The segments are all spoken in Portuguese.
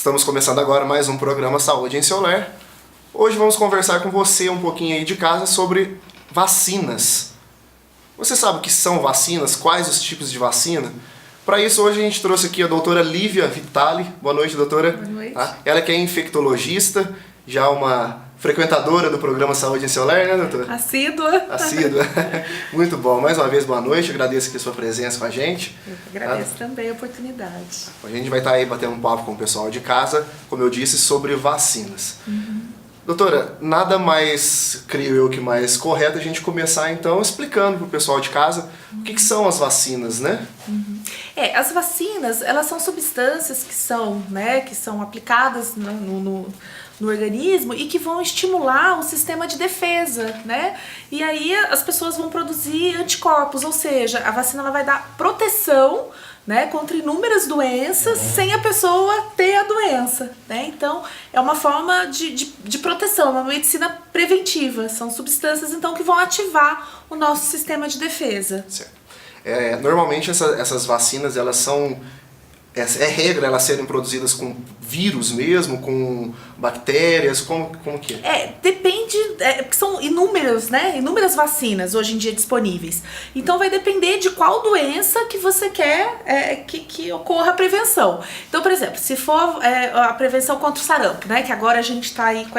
Estamos começando agora mais um programa Saúde em Seu Lar. Hoje vamos conversar com você um pouquinho aí de casa sobre vacinas. Você sabe o que são vacinas? Quais os tipos de vacina? Para isso, hoje a gente trouxe aqui a doutora Lívia Vitali. Boa noite, doutora. Boa noite. Ela que é infectologista, já uma frequentadora do programa Saúde em Seu Lar, né, doutora? Assídua. Assídua. Muito bom. Mais uma vez, boa noite. Agradeço aqui a sua presença com a gente. Eu que agradeço também a oportunidade. A gente vai estar aí batendo um papo com o pessoal de casa, como eu disse, sobre vacinas. Doutora, nada mais, creio eu, que mais correto a gente começar então explicando para o pessoal de casa o que são as vacinas, né? As vacinas, elas são substâncias que são aplicadas no organismo e que vão estimular o sistema de defesa, né? E aí as pessoas vão produzir anticorpos, ou seja, a vacina ela vai dar proteção, né, contra inúmeras doenças sem a pessoa ter a doença, né? Então é uma forma de proteção, uma medicina preventiva. São substâncias então que vão ativar o nosso sistema de defesa. Certo. Normalmente essas vacinas elas são regra elas serem produzidas com vírus mesmo, com bactérias, como que é? Depende, porque são inúmeras vacinas hoje em dia disponíveis. Então vai depender de qual doença que você quer que ocorra a prevenção. Então, por exemplo, se for a prevenção contra o sarampo, né, que agora a gente está aí com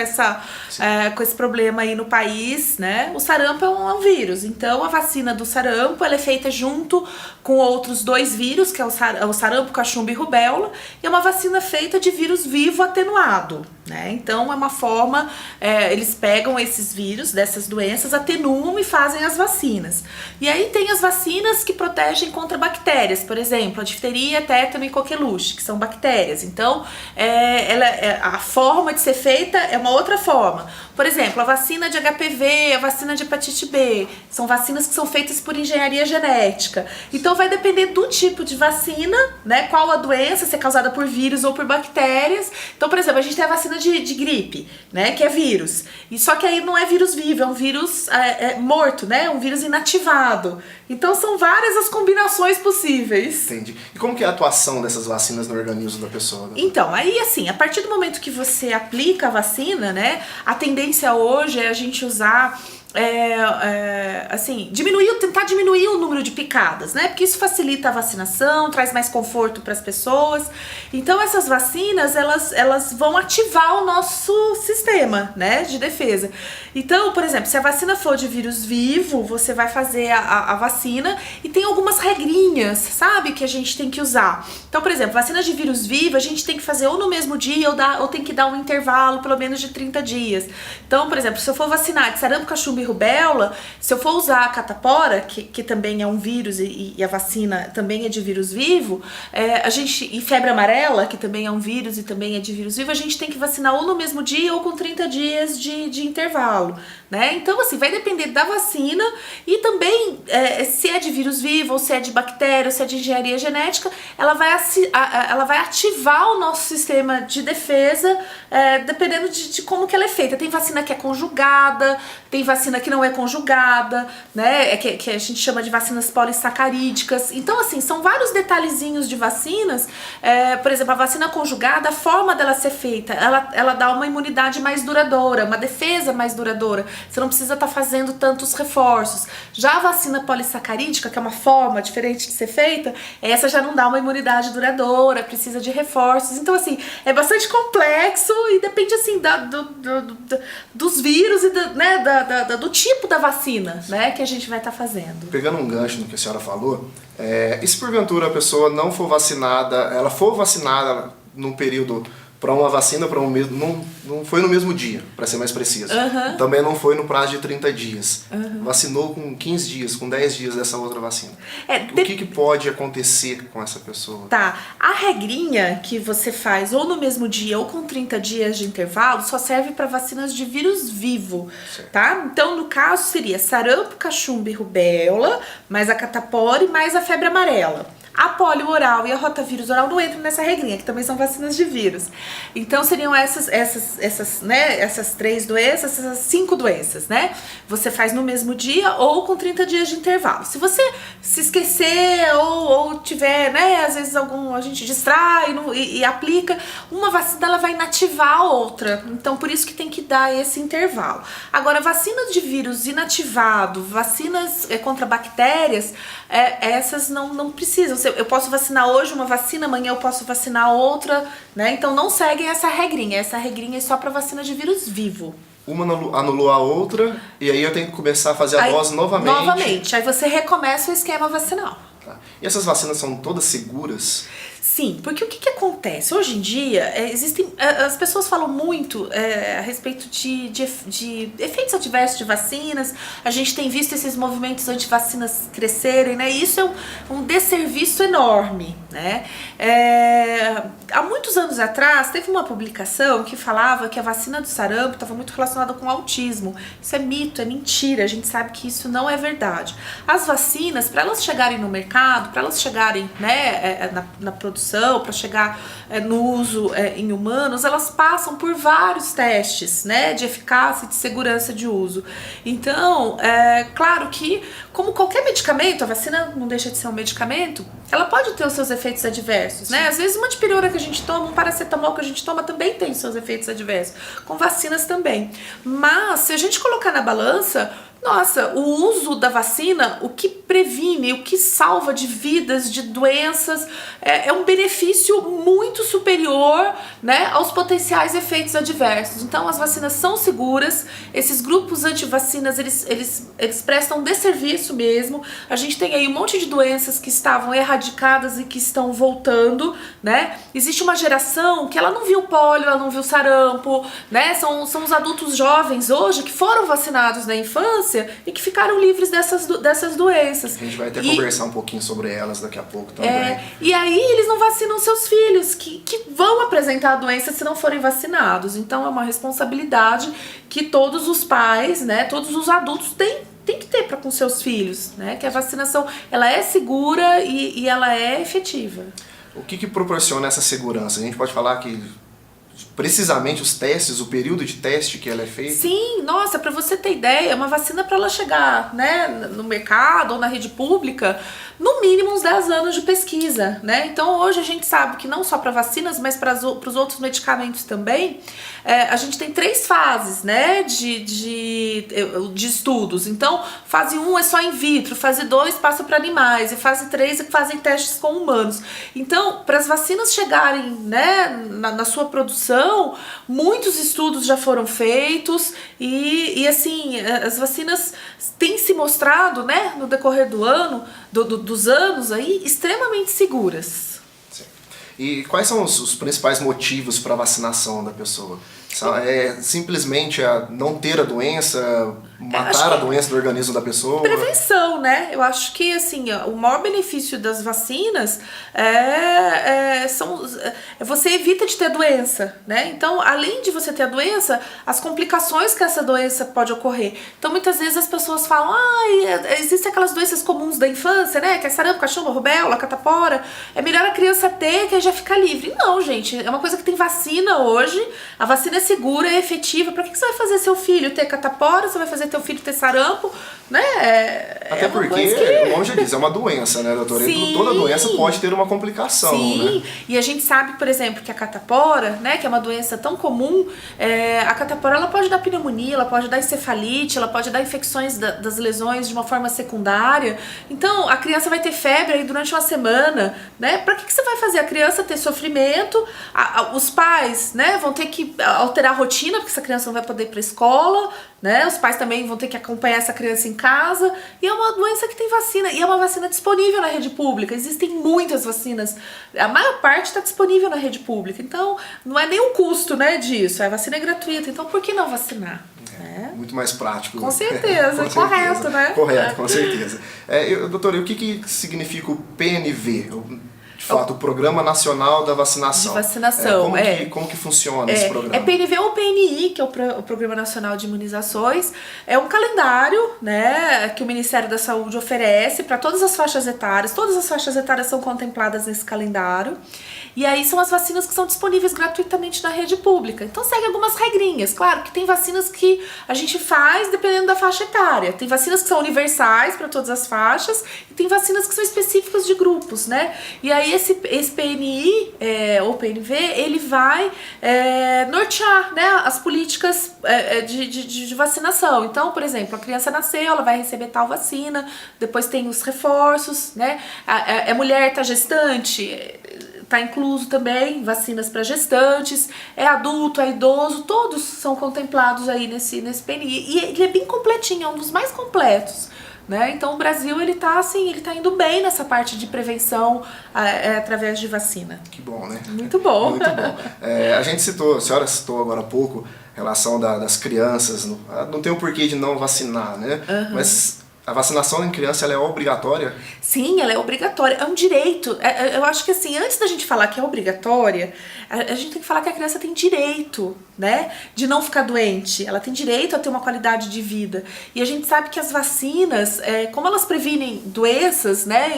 esse problema aí no país, né, o sarampo é um vírus. Então a vacina do sarampo ela é feita junto com outros dois vírus, que é o sarampo, cachumba e rubéola, e é uma vacina feita de vírus vivo atenuado, né? Então é uma forma, eles pegam esses vírus dessas doenças, atenuam e fazem as vacinas. E aí tem as vacinas que protegem contra bactérias, por exemplo, a difteria, tétano e coqueluche, que são bactérias. Então a forma de ser feita é uma outra forma. Por exemplo, a vacina de HPV, a vacina de hepatite B, são vacinas que são feitas por engenharia genética. Então vai depender do tipo de vacina, né? Qual a doença, se é causada por vírus ou por bactérias. Então, por exemplo, a gente tem a vacina de gripe, né? Que é vírus. E só que aí não é vírus vivo, é um vírus morto, né? Um vírus inativado. Então são várias as combinações possíveis. Entendi. E como que é a atuação dessas vacinas no organismo da pessoa? Né? Então, aí assim, a partir do momento que você aplica a vacina, né? A tendência hoje é a gente usar tentar diminuir o número de picadas, né? Porque isso facilita a vacinação, traz mais conforto para as pessoas. Então essas vacinas, elas vão ativar o nosso sistema, né, de defesa. Então, por exemplo, se a vacina for de vírus vivo, você vai fazer a vacina e tem algumas regrinhas, sabe, que a gente tem que usar. Então, por exemplo, vacina de vírus vivo, a gente tem que fazer ou no mesmo dia ou tem que dar um intervalo pelo menos de 30 dias. Então, por exemplo, se eu for vacinar de sarampo, cachumba e rubéola, se eu for usar a catapora, que também é um vírus e a vacina também é de vírus vivo, e febre amarela, que também é um vírus e também é de vírus vivo, a gente tem que vacinar ou no mesmo dia ou com 30 dias de intervalo, né? Então, assim, vai depender da vacina e também se é de vírus vivo ou se é de bactéria ou se é de engenharia genética, ela vai ativar o nosso sistema de defesa dependendo de como que ela é feita. Tem vacina que é conjugada, tem vacina que não é conjugada, né? Que a gente chama de vacinas polissacarídicas. Então, assim, são vários detalhezinhos de vacinas. Por exemplo, a vacina conjugada, a forma dela ser feita, ela dá uma imunidade mais duradoura, uma defesa mais duradoura. Você não precisa estar fazendo tantos reforços. Já a vacina polissacarídica, que é uma forma diferente de ser feita, essa já não dá uma imunidade duradoura, precisa de reforços. Então, assim, é bastante complexo e depende, assim, dos vírus e do tipo da vacina, né, que a gente vai estar fazendo. Pegando um gancho no que a senhora falou, e se porventura a pessoa não for vacinada, ela for vacinada num período para uma vacina, não foi no mesmo dia, para ser mais preciso. Também não foi no prazo de 30 dias. Vacinou com 15 dias, com 10 dias dessa outra vacina. O que pode acontecer com essa pessoa? Tá, a regrinha que você faz ou no mesmo dia ou com 30 dias de intervalo só serve para vacinas de vírus vivo, tá? Então, no caso, seria sarampo, cachumba e rubéola, mais a catapora e mais a febre amarela. A polio oral e a rotavírus oral não entram nessa regrinha, que também são vacinas de vírus. Então seriam essas 3 doenças, essas 5 doenças, né? Você faz no mesmo dia ou com 30 dias de intervalo. Se você se esquecer ou tiver, né, às vezes a gente distrai e aplica, uma vacina ela vai inativar a outra. Então por isso que tem que dar esse intervalo. Agora, vacinas de vírus inativado, vacinas contra bactérias, essas não precisam. Eu posso vacinar hoje uma vacina, amanhã eu posso vacinar outra, né? Então não seguem essa regrinha. Essa regrinha é só para vacina de vírus vivo. Uma anulou a outra e aí eu tenho que começar a fazer a dose novamente. Novamente, aí você recomeça o esquema vacinal. Tá. E essas vacinas são todas seguras? Sim, porque o que acontece? Hoje em dia, as pessoas falam muito a respeito de efeitos adversos de vacinas. A gente tem visto esses movimentos anti-vacinas crescerem, né? E isso é um desserviço enorme, né? Há muitos anos atrás, teve uma publicação que falava que a vacina do sarampo estava muito relacionada com autismo. Isso é mito, é mentira. A gente sabe que isso não é verdade. As vacinas, para elas chegarem no mercado, para elas chegarem, né, na produção, para chegar no uso em humanos, elas passam por vários testes, né, de eficácia e de segurança de uso. Então, claro que, como qualquer medicamento, a vacina não deixa de ser um medicamento, ela pode ter os seus efeitos adversos, né? Às vezes uma dipirona que a gente toma, um paracetamol que a gente toma também tem os seus efeitos adversos, com vacinas também. Mas, se a gente colocar na balança, nossa, o uso da vacina, o que previne, o que salva de vidas, de doenças, é um benefício muito superior, né, aos potenciais efeitos adversos. Então, as vacinas são seguras, esses grupos antivacinas, eles prestam desserviço mesmo. A gente tem aí um monte de doenças que estavam erradicadas e que estão voltando, né? Existe uma geração que ela não viu pólio, ela não viu sarampo, né? São os adultos jovens hoje que foram vacinados na infância e que ficaram livres dessas doenças. A gente vai até conversar um pouquinho sobre elas daqui a pouco também. E aí eles não vacinam seus filhos, que vão apresentar a doença se não forem vacinados. Então é uma responsabilidade que todos os pais, né, todos os adultos têm que ter para com seus filhos, né? Que a vacinação ela é segura e ela é efetiva. O que proporciona essa segurança? A gente pode falar que precisamente os testes, o período de teste que ela é feita? Sim, nossa, para você ter ideia, uma vacina para ela chegar, né, no mercado ou na rede pública, no mínimo uns 10 anos de pesquisa, né? Então hoje a gente sabe que não só para vacinas, mas para os outros medicamentos também, a gente tem 3 fases, né, de estudos. Então, fase 1 é só in vitro, fase 2 passa para animais, e fase 3 é que fazem testes com humanos. Então, para as vacinas chegarem, né, na sua produção, muitos estudos já foram feitos e assim, as vacinas têm se mostrado, né, no decorrer do ano, dos anos aí, extremamente seguras. Sim. E quais são os principais motivos para a vacinação da pessoa? É simplesmente não ter a doença, matar a doença do organismo da pessoa? Prevenção, né? Eu acho que assim, o maior benefício das vacinas você evita de ter doença, né? Então, além de você ter a doença, as complicações que essa doença pode ocorrer. Então, muitas vezes as pessoas falam, existem aquelas doenças comuns da infância, né? Que é sarampo, cachumba, rubéola, catapora. É melhor a criança ter que aí já fica livre. Não, gente, é uma coisa que tem vacina hoje. A vacina é segura, é efetiva. Pra que você vai fazer seu filho ter catapora? Você vai fazer teu filho ter sarampo, né? Até porque, como já diz, é uma doença, né, doutora? Sim. Toda doença pode ter uma complicação, Sim. né? E a gente sabe, por exemplo, que a catapora, né, que é uma doença tão comum, a catapora ela pode dar pneumonia, ela pode dar encefalite, ela pode dar infecções das lesões de uma forma secundária. Então, a criança vai ter febre aí durante uma semana, né? Pra que você vai fazer a criança ter sofrimento? Os pais, né, vão ter que alterar a rotina, porque essa criança não vai poder ir pra escola, né? Os pais também vão ter que acompanhar essa criança em casa. E é uma doença que tem vacina. E é uma vacina disponível na rede pública. Existem muitas vacinas. A maior parte está disponível na rede pública. Então, não é nem o custo, né, disso. A vacina é gratuita. Então, por que não vacinar? Muito mais prático. Com certeza. Correto, né? Correto, com certeza. Doutora, e o que significa o PNV? de fato, o Programa Nacional da Vacinação. De vacinação, como que funciona esse programa? É PNV ou PNI, que é o Programa Nacional de Imunizações. É um calendário, né, que o Ministério da Saúde oferece para todas as faixas etárias. Todas as faixas etárias são contempladas nesse calendário. E aí são as vacinas que são disponíveis gratuitamente na rede pública. Então segue algumas regrinhas. Claro que tem vacinas que a gente faz dependendo da faixa etária. Tem vacinas que são universais para todas as faixas e tem vacinas que são específicas de grupos, né? E aí esse PNI ou PNV, ele vai nortear, né, as políticas de vacinação. Então, por exemplo, a criança nasceu, ela vai receber tal vacina, depois tem os reforços, né? A mulher está gestante, está incluso também vacinas para gestantes, é adulto, é idoso, todos são contemplados aí nesse PNI. E ele é bem completinho, é um dos mais completos, né? Então o Brasil ele tá indo bem nessa parte de prevenção através de vacina. Que bom, né? Muito bom. Muito bom. A senhora citou agora há pouco a relação das crianças, não tem o porquê de não vacinar, né? Uhum. Mas a vacinação em criança ela é obrigatória? Sim, ela é obrigatória, é um direito. Eu acho que assim, antes da gente falar que é obrigatória, a gente tem que falar que a criança tem direito, né, de não ficar doente. Ela tem direito a ter uma qualidade de vida. E a gente sabe que as vacinas, como elas previnem doenças, né,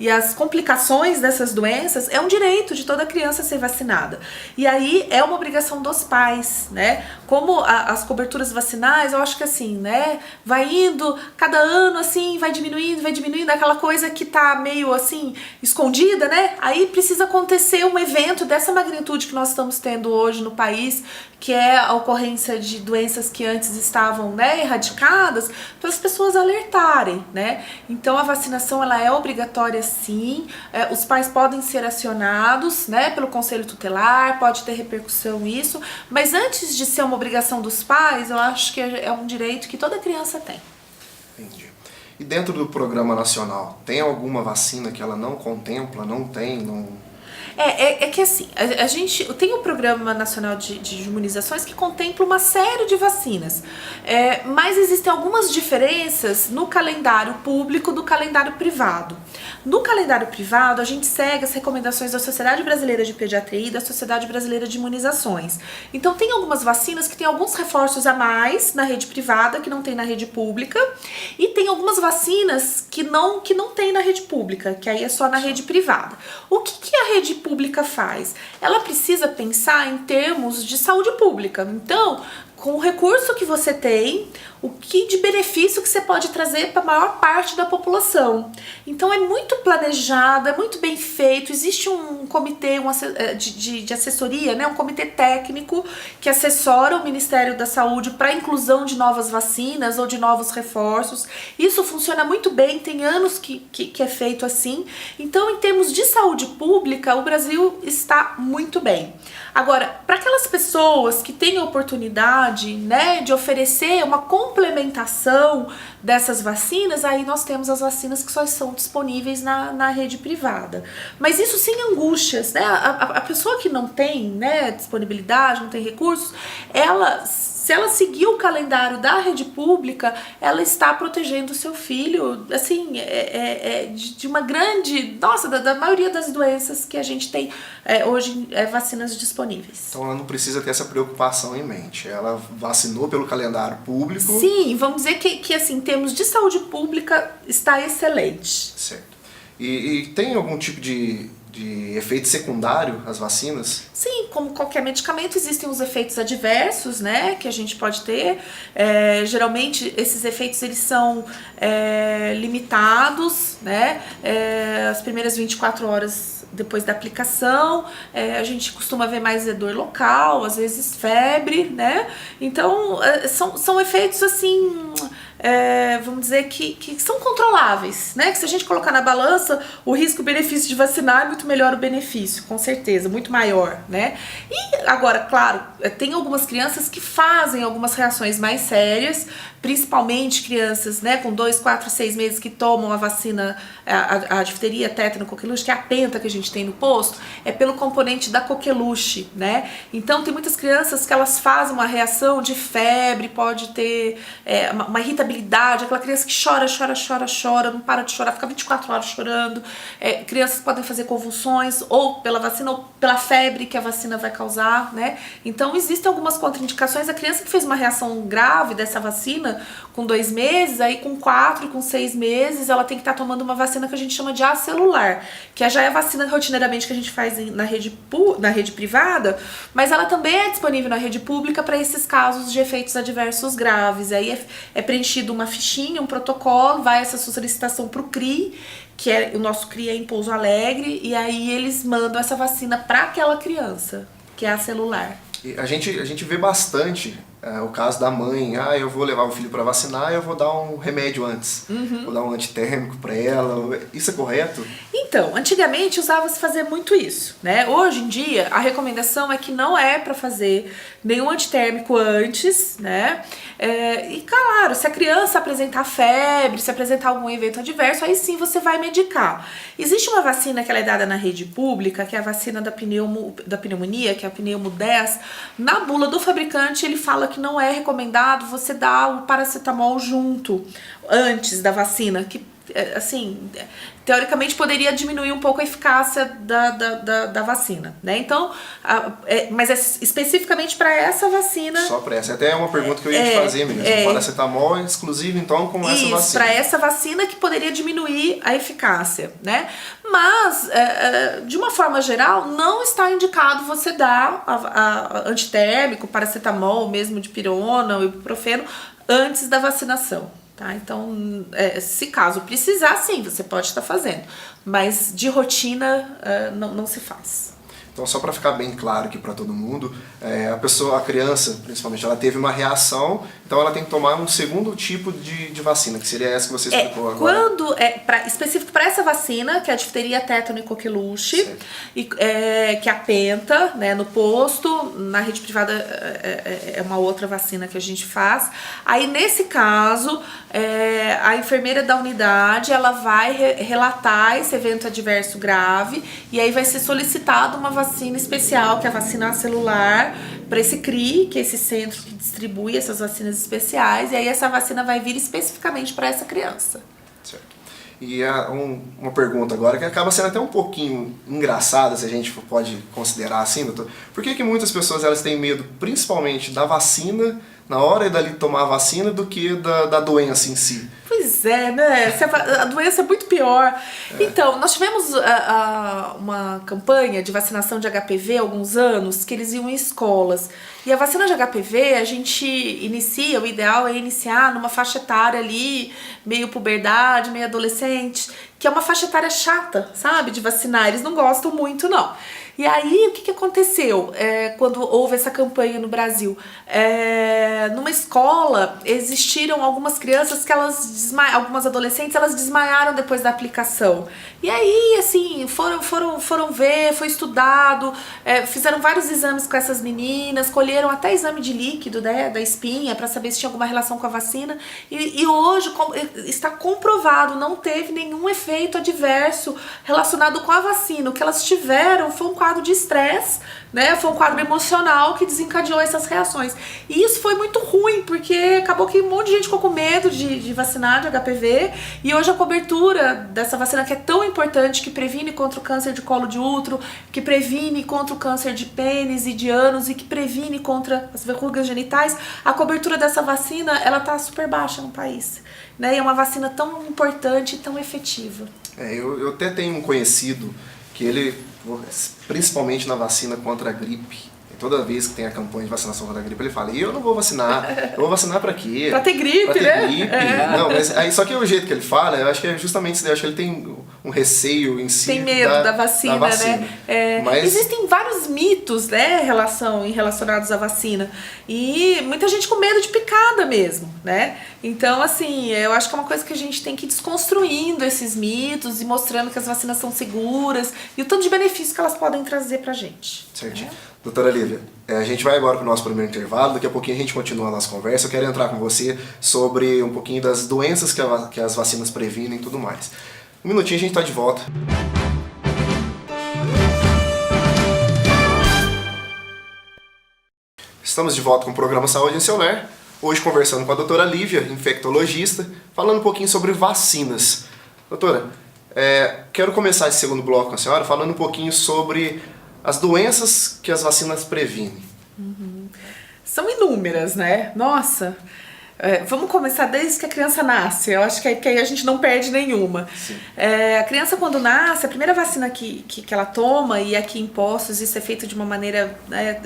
e as complicações dessas doenças, é um direito de toda criança ser vacinada. E aí é uma obrigação dos pais, né? Como as coberturas vacinais, eu acho que assim, né, vai indo, cada ano assim, vai diminuindo, aquela coisa que tá meio assim, escondida, né? Aí precisa acontecer um evento dessa magnitude que nós estamos tendo hoje no país, que é a ocorrência de doenças que antes estavam, né, erradicadas, para as pessoas alertarem, né? Então a vacinação ela é obrigatória sim, os pais podem ser acionados, né, pelo conselho tutelar, pode ter repercussão isso, mas antes de ser uma obrigação dos pais, eu acho que é um direito que toda criança tem. Entendi. E dentro do programa nacional, tem alguma vacina que ela não contempla, não tem, não... É que assim, a gente tem o Programa Nacional de Imunizações que contempla uma série de vacinas, mas existem algumas diferenças no calendário público do calendário privado. No calendário privado, a gente segue as recomendações da Sociedade Brasileira de Pediatria e da Sociedade Brasileira de Imunizações. Então tem algumas vacinas que tem alguns reforços a mais na rede privada, que não tem na rede pública, e tem algumas vacinas que não tem na rede pública, que aí é só na rede privada. O que a rede pública faz? Ela precisa pensar em termos de saúde pública. Então, com o recurso que você tem, o que de benefício que você pode trazer para a maior parte da população. Então é muito planejado, é muito bem feito, existe um comitê de assessoria, né, um comitê técnico que assessora o Ministério da Saúde para a inclusão de novas vacinas ou de novos reforços. Isso funciona muito bem, tem anos que é feito assim. Então, em termos de saúde pública, o Brasil está muito bem. Agora, para aquelas pessoas que têm a oportunidade, né, de oferecer uma complementação dessas vacinas, aí nós temos as vacinas que só são disponíveis na rede privada. Mas isso sem angústias, né? A pessoa que não tem, né, disponibilidade, não tem recursos, se ela seguir o calendário da rede pública, ela está protegendo o seu filho, assim, de uma grande... Nossa, da maioria das doenças que a gente tem hoje, vacinas disponíveis. Então ela não precisa ter essa preocupação em mente. Ela vacinou pelo calendário público. Sim, vamos dizer que assim, em termos de saúde pública, está excelente. Certo. E tem algum tipo de efeito secundário as vacinas? Sim, como qualquer medicamento, existem os efeitos adversos, né, que a gente pode ter. Geralmente, esses efeitos eles são limitados, né, as primeiras 24 horas depois da aplicação, a gente costuma ver mais dor local, às vezes febre, né? Então, são efeitos assim... vamos dizer que são controláveis, né? Que se a gente colocar na balança, o risco e o benefício de vacinar é muito melhor o benefício, com certeza, muito maior, né? E agora, claro, tem algumas crianças que fazem algumas reações mais sérias, principalmente crianças, né, com 2, 4, 6 meses que tomam a vacina, a difteria, tétano, coqueluche, que é a penta que a gente tem no posto, é pelo componente da coqueluche, né? Então tem muitas crianças que elas fazem uma reação de febre, pode ter uma irritabilidade irritabilidade, aquela criança que chora, chora, chora, chora, não para de chorar, fica 24 horas chorando. Crianças podem fazer convulsões, ou pela vacina, ou pela febre que a vacina vai causar, né? Então, existem algumas contraindicações. A criança que fez uma reação grave dessa vacina com 2 meses, aí com 4, com 6 meses, ela tem que estar tomando uma vacina que a gente chama de acelular, que já é a vacina rotineiramente que a gente faz na rede privada, mas ela também é disponível na rede pública para esses casos de efeitos adversos graves. Aí é preenchido uma fichinha, um protocolo, vai essa solicitação para o CRI, o nosso CRI é em Pouso Alegre, e aí eles mandam essa vacina para aquela criança, que é a celular. E a gente vê bastante o caso da mãe, eu vou levar o filho para vacinar, eu vou dar um remédio antes, vou dar um antitérmico para ela. Isso é correto? Então, antigamente usava-se fazer muito isso, né? Hoje em dia, a recomendação é que não é para fazer nenhum antitérmico antes, né? E claro, se a criança apresentar febre, se apresentar algum evento adverso, aí sim você vai medicar. Existe uma vacina que ela é dada na rede pública, que é a vacina da pneumonia, que é a pneumo 10. Na bula do fabricante, ele fala que não é recomendado você dar o paracetamol junto, antes da vacina, que assim, teoricamente poderia diminuir um pouco a eficácia da vacina, né? Então, mas é especificamente para essa vacina. Só para essa. Até é uma pergunta que eu ia te fazer mesmo. O paracetamol é exclusivo, então, com essa vacina. Isso, para essa vacina que poderia diminuir a eficácia, né? Mas, de uma forma geral, não está indicado você dar antitérmico, paracetamol, mesmo de pirona ou ibuprofeno, antes da vacinação. Tá? Então, se caso precisar, sim, você pode estar fazendo, mas de rotina não se faz. Então, só para ficar bem claro aqui para todo mundo, a criança, principalmente, ela teve uma reação, então ela tem que tomar um segundo tipo de vacina, que seria essa que você explicou agora. Quando específico para essa vacina, que é a difteria, tétano e coqueluche, que é a penta, né, no posto, na rede privada é uma outra vacina que a gente faz. Aí, nesse caso, a enfermeira da unidade, ela vai relatar esse evento adverso grave, e aí vai ser solicitado uma vacina especial, que é a vacina celular, para esse CRI, que é esse centro que distribui essas vacinas especiais, e aí essa vacina vai vir especificamente para essa criança. Certo. E uma pergunta agora, que acaba sendo até um pouquinho engraçada, se a gente pode considerar assim, doutor. Por que muitas pessoas elas têm medo, principalmente da vacina, na hora de tomar a vacina, do que da doença em si? Pois é, né? A doença é muito pior. Então, nós tivemos uma campanha de vacinação de HPV há alguns anos, que eles iam em escolas. E a vacina de HPV, a gente o ideal é iniciar numa faixa etária ali, meio puberdade, meio adolescente, que é uma faixa etária chata, sabe, de vacinar. Eles não gostam muito, não. E aí, o que aconteceu quando houve essa campanha no Brasil? Numa escola, existiram algumas crianças que algumas adolescentes, elas desmaiaram depois da aplicação. E aí, assim, foram ver, foi estudado, fizeram vários exames com essas meninas, colheram até exame de líquido, né, da espinha, para saber se tinha alguma relação com a vacina. E hoje está comprovado, não teve nenhum efeito adverso relacionado com a vacina. O que elas tiveram foi um quadro de estresse, né? Foi um quadro emocional que desencadeou essas reações. E isso foi muito ruim, porque acabou que um monte de gente ficou com medo de vacinar de HPV, e hoje a cobertura dessa vacina, que é tão importante, que previne contra o câncer de colo de útero, que previne contra o câncer de pênis e de ânus, e que previne contra as verrugas genitais, a cobertura dessa vacina, ela tá super baixa no país, né? E é uma vacina tão importante e tão efetiva. Eu até tenho um conhecido que ele, principalmente na vacina contra a gripe, toda vez que tem a campanha de vacinação contra a gripe, ele fala, eu não vou vacinar, eu vou vacinar pra quê? Pra ter gripe, pra ter né? gripe. Não, mas aí, só que o jeito que ele fala, eu acho que é justamente isso daí, eu acho que ele tem um receio em si. Tem medo da vacina, né? Mas existem vários mitos, né, relacionados à vacina. E muita gente com medo de picada mesmo, né? Então, assim, eu acho que é uma coisa que a gente tem que ir desconstruindo esses mitos e mostrando que as vacinas são seguras e o tanto de benefícios que elas podem trazer pra gente. Certinho. Doutora Lívia, a gente vai agora para o nosso primeiro intervalo, daqui a pouquinho a gente continua a nossa conversa. Eu quero entrar com você sobre um pouquinho das doenças que as vacinas previnem e tudo mais. Um minutinho, a gente está de volta. Estamos de volta com o programa Saúde em Seu Lar. Hoje conversando com a doutora Lívia, infectologista, falando um pouquinho sobre vacinas. Doutora, quero começar esse segundo bloco com a senhora falando um pouquinho sobre as doenças que as vacinas previnem. São inúmeras, né? Nossa! Vamos começar desde que a criança nasce. Eu acho que aí a gente não perde nenhuma. A criança, quando nasce, a primeira vacina que ela toma, e aqui em Poços isso é feito de uma maneira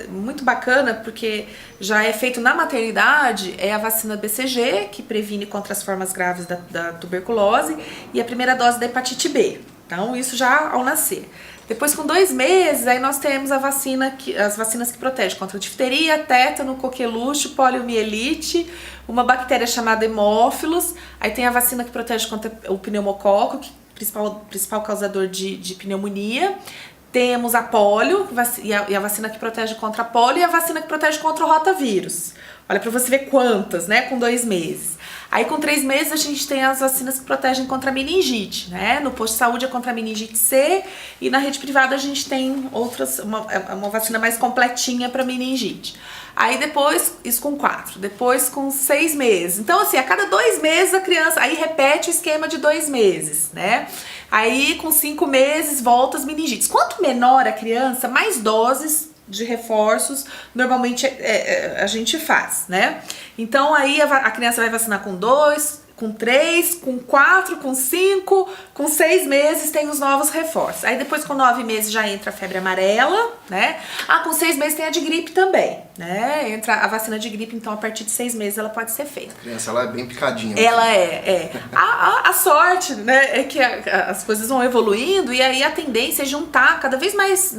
muito bacana, porque já é feito na maternidade, é a vacina BCG, que previne contra as formas graves da tuberculose, e a primeira dose da hepatite B. Então, isso já ao nascer. Depois, com 2 meses, aí nós temos as vacinas que protegem contra difteria, tétano, coqueluche, poliomielite, uma bactéria chamada hemófilos. Aí tem a vacina que protege contra o pneumococo, que é o principal causador de pneumonia. Temos a polio, e a vacina que protege contra a polio, e a vacina que protege contra o rotavírus. Olha, para você ver quantas, né, com 2 meses. Aí com 3 meses a gente tem as vacinas que protegem contra a meningite, né? No posto de saúde é contra a meningite C, e na rede privada a gente tem uma vacina mais completinha para meningite. Aí depois, isso com 4, depois com 6 meses. Então assim, a cada 2 meses a criança, aí repete o esquema de 2 meses, né? Aí com 5 meses volta as meningites. Quanto menor a criança, mais doses de reforços normalmente a gente faz, né? Então aí a criança vai vacinar com 2, com 3, com 4, com 5, com 6 meses tem os novos reforços. Aí depois com 9 meses já entra a febre amarela, né? Com 6 meses tem a de gripe também, né? Entra a vacina de gripe, então a partir de 6 meses ela pode ser feita. A criança, ela é bem picadinha. Ela é. A sorte, né, é que as coisas vão evoluindo, e aí a tendência é juntar cada vez mais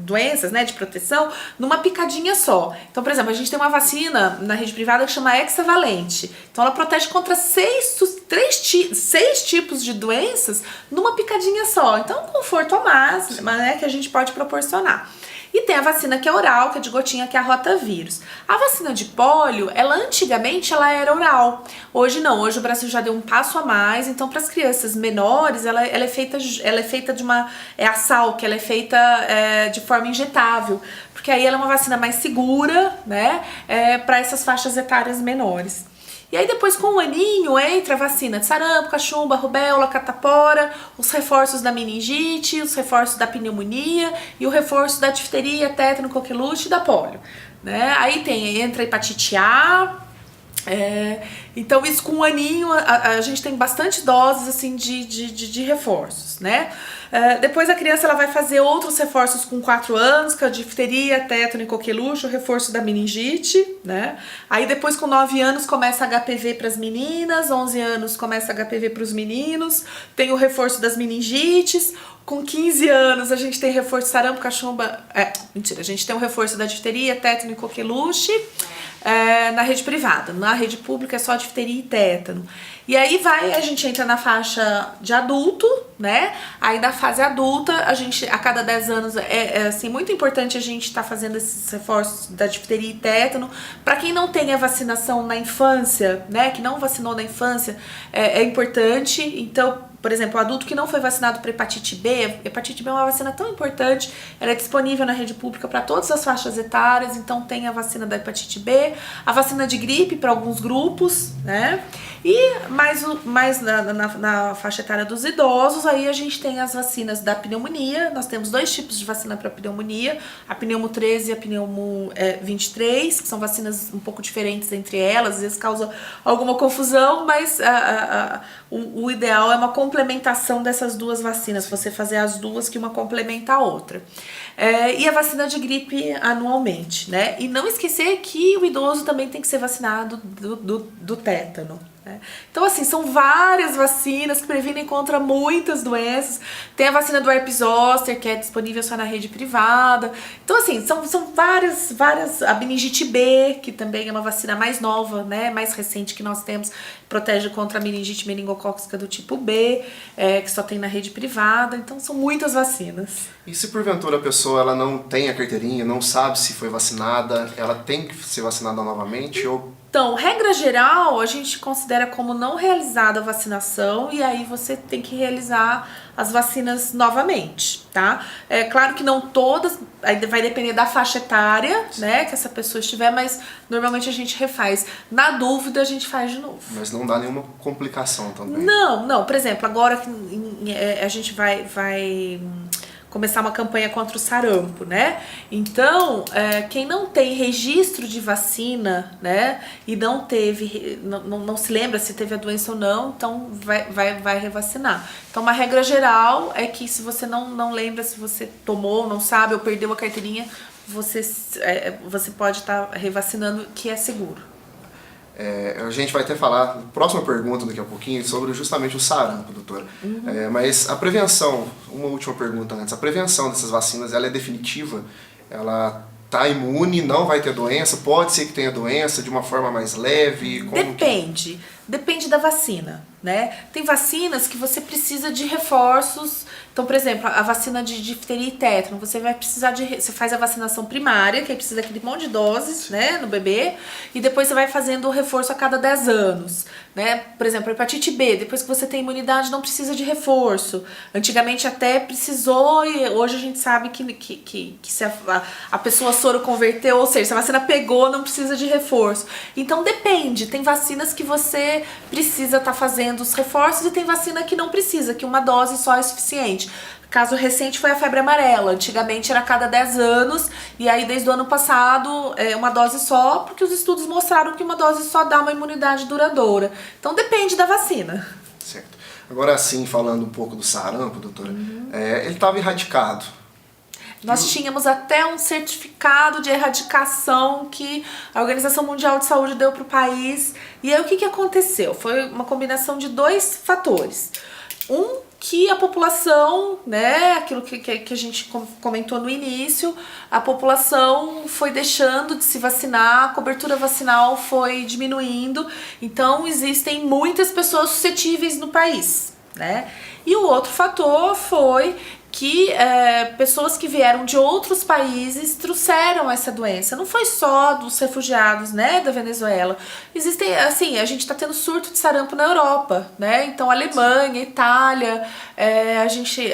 doenças, né, de proteção numa picadinha só. Então, por exemplo, a gente tem uma vacina na rede privada que chama hexavalente. Então ela protege contra 6 tipos de doenças numa picadinha só. Então, um conforto a mais, né, que a gente pode proporcionar. E tem a vacina que é oral, que é de gotinha, que é a rotavírus. A vacina de pólio, antigamente ela era oral. Hoje não, hoje o Brasil já deu um passo a mais. Então, para as crianças menores, ela é feita de uma... É a sal, que ela é feita de forma injetável. Porque aí ela é uma vacina mais segura, né, para essas faixas etárias menores. E aí depois com 1 aninho entra a vacina de sarampo, cachumba, rubéola, catapora, os reforços da meningite, os reforços da pneumonia e o reforço da difteria, tétano, coqueluche e da polio, né? Aí entra a hepatite A. Então isso com 1 aninho a gente tem bastante doses assim de reforços, né? Depois a criança ela vai fazer outros reforços com 4 anos, que é a difteria, tétano e coqueluche, o reforço da meningite, né? Aí depois com 9 anos começa HPV para as meninas, 11 anos começa HPV para os meninos, tem o reforço das meningites. Com 15 anos a gente tem reforço de sarampo, cachumba... a gente tem o reforço da difteria, tétano e coqueluche na rede privada. Na rede pública é só difteria e tétano. E aí a gente entra na faixa de adulto, né? Aí na fase adulta, a cada 10 anos assim, muito importante a gente estar fazendo esses reforços da difteria e tétano. Para quem não tem a vacinação na infância, né? Que não vacinou na infância, é importante. Então, por exemplo, o adulto que não foi vacinado para hepatite B é uma vacina tão importante, ela é disponível na rede pública para todas as faixas etárias, então tem a vacina da hepatite B, a vacina de gripe para alguns grupos, né? E mais na faixa etária dos idosos, aí a gente tem as vacinas da pneumonia. Nós temos 2 tipos de vacina para pneumonia, a pneumo 13 e a pneumo 23, que são vacinas um pouco diferentes entre elas, às vezes causa alguma confusão, mas o ideal é uma complementação dessas 2 vacinas, você fazer as 2 que uma complementa a outra. E a vacina de gripe anualmente, né? E não esquecer que o idoso também tem que ser vacinado do tétano. Então, assim, são várias vacinas que previnem contra muitas doenças. Tem a vacina do herpes zoster, que é disponível só na rede privada. Então, assim, são várias. A meningite B, que também é uma vacina mais nova, né, mais recente que nós temos, protege contra a meningite meningocócica do tipo B, que só tem na rede privada. Então, são muitas vacinas. E se porventura a pessoa ela não tem a carteirinha, não sabe se foi vacinada, ela tem que ser vacinada novamente ou... Então, regra geral, a gente considera como não realizada a vacinação, e aí você tem que realizar as vacinas novamente, tá? É claro que não todas, aí vai depender da faixa etária, né, que essa pessoa estiver, mas normalmente a gente refaz. Na dúvida, a gente faz de novo. Mas não dá nenhuma complicação também? Não. Por exemplo, agora a gente vai começar uma campanha contra o sarampo, né? Então, quem não tem registro de vacina, né, e não teve, não se lembra se teve a doença ou não, então vai revacinar. Então, uma regra geral é que se você não lembra se você tomou, não sabe, ou perdeu a carteirinha, você pode estar revacinando, que é seguro. A gente vai até falar, próxima pergunta daqui a pouquinho, sobre justamente o sarampo, doutora. Mas a prevenção, uma última pergunta antes, a prevenção dessas vacinas, ela é definitiva? Ela tá imune, não vai ter doença? Pode ser que tenha doença de uma forma mais leve? Depende da vacina, né? Tem vacinas que você precisa de reforços. Então, por exemplo, a vacina de difteria e tétano, você vai precisar você faz a vacinação primária, que aí precisa daquele monte de doses, né, no bebê, e depois você vai fazendo o reforço a cada 10 anos, né? Por exemplo, a hepatite B, depois que você tem imunidade, não precisa de reforço. Antigamente até precisou, e hoje a gente sabe que se a pessoa soro converteu, ou seja, se a vacina pegou, não precisa de reforço. Então depende, tem vacinas que você precisa estar fazendo os reforços e tem vacina que não precisa, que uma dose só é suficiente. Caso recente foi a febre amarela. Antigamente era a cada 10 anos, e aí desde o ano passado uma dose só, porque os estudos mostraram que uma dose só dá uma imunidade duradoura. Então depende da vacina. Certo. Agora sim, falando um pouco do sarampo, doutora, ele estava erradicado. Nós tínhamos até um certificado de erradicação que a Organização Mundial de Saúde deu para o país. E aí o que aconteceu? Foi uma combinação de dois fatores. Que a população, né, aquilo que a gente comentou no início, a população foi deixando de se vacinar, a cobertura vacinal foi diminuindo, então existem muitas pessoas suscetíveis no país, né? E o outro fator foi que pessoas que vieram de outros países trouxeram essa doença. Não foi só dos refugiados, né, da Venezuela. Existem, assim, a gente está tendo surto de sarampo na Europa, né? Então, Alemanha, Itália, a gente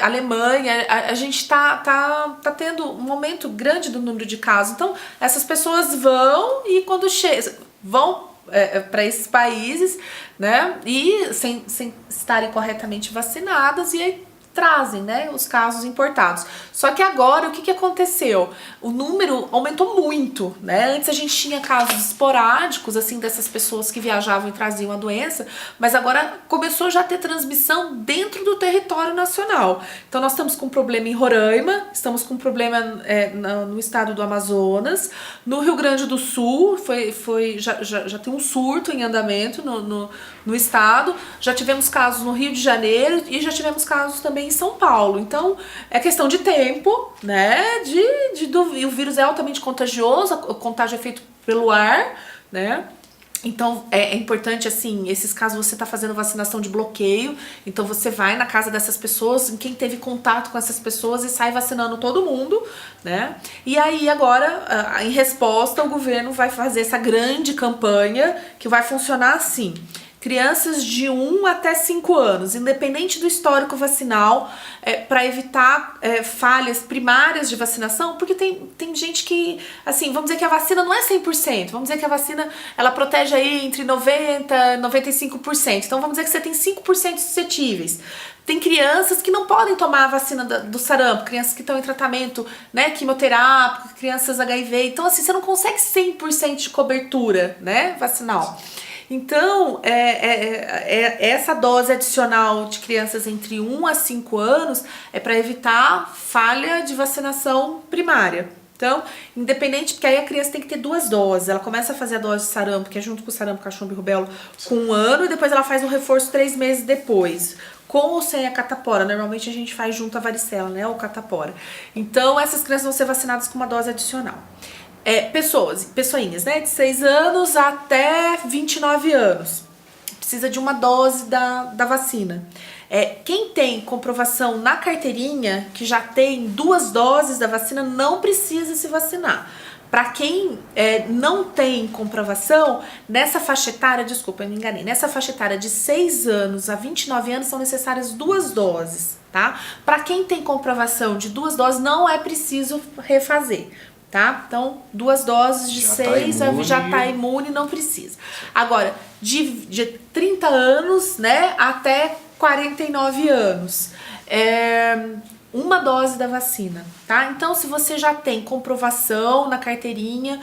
tá tendo um aumento grande do número de casos. Então, essas pessoas vão e quando vão para esses países, né, e sem estarem corretamente vacinadas, e aí trazem, né, os casos importados. Só que agora, o que aconteceu? O número aumentou muito, né? Antes a gente tinha casos esporádicos, assim, dessas pessoas que viajavam e traziam a doença, mas agora começou já a ter transmissão dentro do território nacional. Então nós estamos com um problema em Roraima, estamos com um problema no estado do Amazonas, no Rio Grande do Sul, já tem um surto em andamento no estado, já tivemos casos no Rio de Janeiro e já tivemos casos também em São Paulo. Então é questão de tempo, né? E o vírus é altamente contagioso, o contágio é feito pelo ar, né? Então é importante, assim, esses casos você tá fazendo vacinação de bloqueio, então você vai na casa dessas pessoas, em quem teve contato com essas pessoas, e sai vacinando todo mundo, né? E aí agora, em resposta, o governo vai fazer essa grande campanha que vai funcionar assim: crianças de 1 até 5 anos, independente do histórico vacinal, para evitar falhas primárias de vacinação, porque tem gente que, assim, vamos dizer que a vacina não é 100%, vamos dizer que a vacina, ela protege aí entre 90% e 95%, então vamos dizer que você tem 5% suscetíveis. Tem crianças que não podem tomar a vacina do sarampo, crianças que estão em tratamento, né, quimioterápico, crianças HIV, então assim, você não consegue 100% de cobertura, né, vacinal. Então, essa dose adicional de crianças entre 1 a 5 anos é para evitar falha de vacinação primária. Então, independente, porque aí a criança tem que ter 2 doses. Ela começa a fazer a dose de sarampo, que é junto com o sarampo, cachumba e rubéola, com 1 ano, e depois ela faz um reforço 3 meses depois, com ou sem a catapora. Normalmente a gente faz junto a varicela, né, ou catapora. Então, essas crianças vão ser vacinadas com uma dose adicional. Pessoinhas, né, de 6 anos até 29 anos. Precisa de uma dose da vacina. Quem tem comprovação na carteirinha, que já tem 2 doses da vacina, não precisa se vacinar. Para quem não tem comprovação, nessa faixa etária, desculpa, eu me enganei, nessa faixa etária de 6 anos a 29 anos são necessárias 2 doses, tá? Para quem tem comprovação de 2 doses, não é preciso refazer. Tá? Então, 2 doses de 6 já tá imune, não precisa. Agora, de 30 anos, né, até 49 anos, 1 dose da vacina, tá? Então, se você já tem comprovação na carteirinha,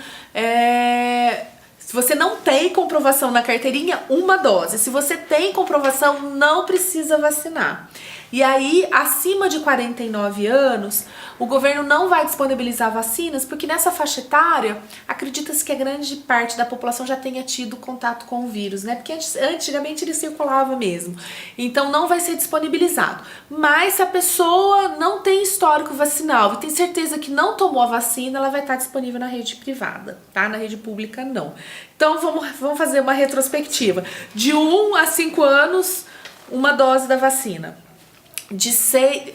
se você não tem comprovação na carteirinha, 1 dose. Se você tem comprovação, não precisa vacinar. E aí, acima de 49 anos, o governo não vai disponibilizar vacinas, porque nessa faixa etária, acredita-se que a grande parte da população já tenha tido contato com o vírus, né? Porque antigamente ele circulava mesmo. Então, não vai ser disponibilizado. Mas se a pessoa não tem histórico vacinal e tem certeza que não tomou a vacina, ela vai estar disponível na rede privada, tá? Na rede pública, não. Então, vamos fazer uma retrospectiva. De 1 a 5 anos, 1 dose da vacina.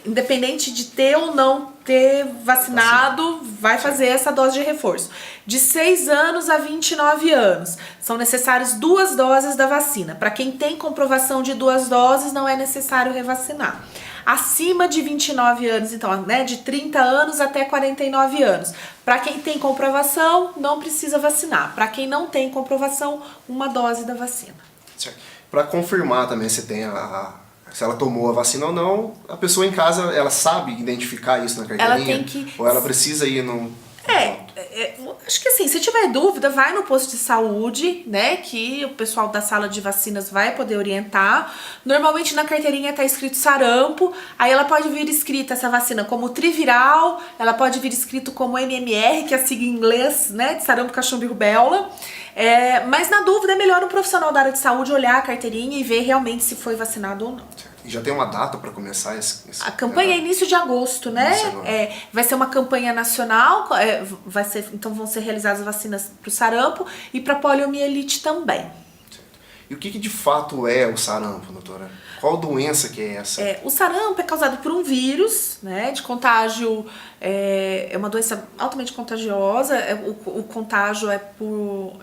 Independente de ter ou não ter vacinado, vai fazer essa dose de reforço. De 6 anos a 29 anos, são necessárias 2 doses da vacina. Para quem tem comprovação de 2 doses, não é necessário revacinar. Acima de 29 anos, então, né, de 30 anos até 49 anos. Para quem tem comprovação, não precisa vacinar. Para quem não tem comprovação, 1 dose da vacina. Para confirmar também se tem se ela tomou a vacina ou não, a pessoa em casa, ela sabe identificar isso na carteirinha? Ela tem que... Ou ela precisa ir no... Acho que assim, se tiver dúvida, vai no posto de saúde, né, que o pessoal da sala de vacinas vai poder orientar. Normalmente na carteirinha tá escrito sarampo, aí ela pode vir escrita essa vacina como triviral, ela pode vir escrito como MMR, que é a sigla em inglês, né, de sarampo, cachumba e rubéola. Mas na dúvida é melhor um profissional da área de saúde olhar a carteirinha e ver realmente se foi vacinado ou não. E já tem uma data para começar a campanha é início de agosto, né? Vai ser uma campanha nacional, então vão ser realizadas vacinas para o sarampo e para poliomielite também. Certo. E o que de fato é o sarampo, doutora? Qual doença que é essa? O sarampo é causado por um vírus, né, de contágio, é uma doença altamente contagiosa, o contágio é por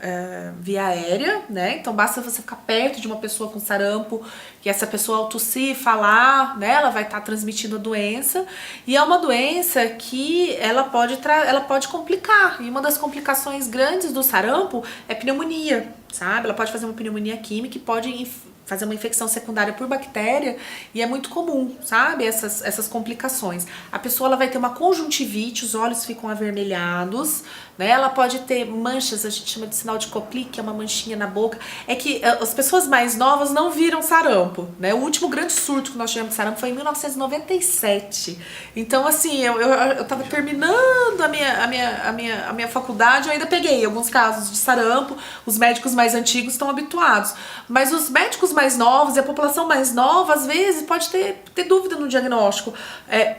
via aérea, né, então basta você ficar perto de uma pessoa com sarampo, que essa pessoa ao tossir, falar, né, ela vai estar transmitindo a doença, e é uma doença que ela pode complicar, e uma das complicações grandes do sarampo é pneumonia, sabe, ela pode fazer uma pneumonia química e pode fazer uma infecção secundária por bactéria, e é muito comum, sabe, essas complicações. A pessoa ela vai ter uma conjuntivite, os olhos ficam avermelhados, né, ela pode ter manchas, a gente chama de sinal de Koplik, que é uma manchinha na boca. É que as pessoas mais novas não viram sarampo, né, o último grande surto que nós tivemos de sarampo foi em 1997. Então, assim, eu tava terminando a minha faculdade, eu ainda peguei alguns casos de sarampo, os médicos mais antigos estão habituados, mas os médicos mais novos e a população mais nova, às vezes, pode ter dúvida no diagnóstico,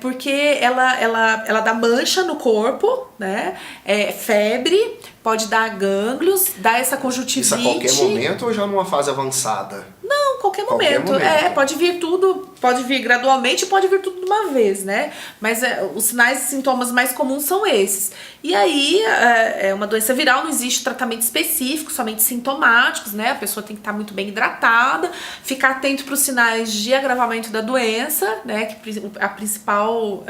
porque ela dá mancha no corpo, né, febre, pode dar gânglios, dá essa conjuntivite. Isso a qualquer momento ou já numa fase avançada? Não, qualquer momento. Pode vir tudo, pode vir gradualmente, pode vir tudo de uma vez, né? Mas os sinais e sintomas mais comuns são esses. E aí, é uma doença viral, não existe tratamento específico, somente sintomáticos, né? A pessoa tem que estar muito bem hidratada, ficar atento para os sinais de agravamento da doença, né? Que a principal...